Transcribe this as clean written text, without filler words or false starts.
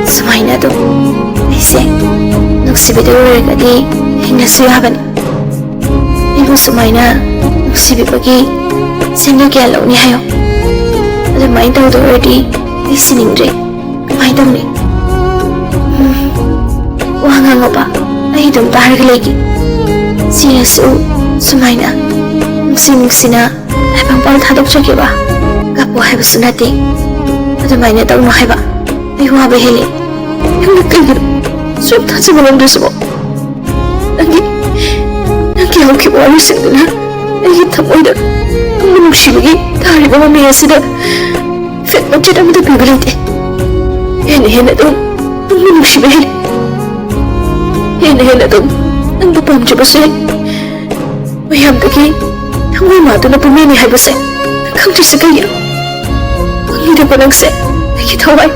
Sumaina do aise nuksibide oiragadi hingnasu yabani. Ibu sumaina nuksibibagi sengna kya launi hayo. Adamai tawdo oiradi ai siningre kamai tawni. Wa ngangaba ai dum targa legi. Sirasu sumaina nuksina aibang pal thadok chakeba kapo haibasu nati. Adamaina tawno haiba ai waba hele. Yung nagkaigiro suwagtan sa malang duso mo. Nangi ako kiwawasin nila ay hitamoy na ang manugsibagi dari mga mamaya sila fet mo dyan ang matabibalite. Hena doon ang manugsibagi. Hena doon ang bapamdya ba sa'y mayam kagi ang umato na pumini hay ba sa'y nagkamdi sa kaya ang hindi pa lang sa'y ay kitaway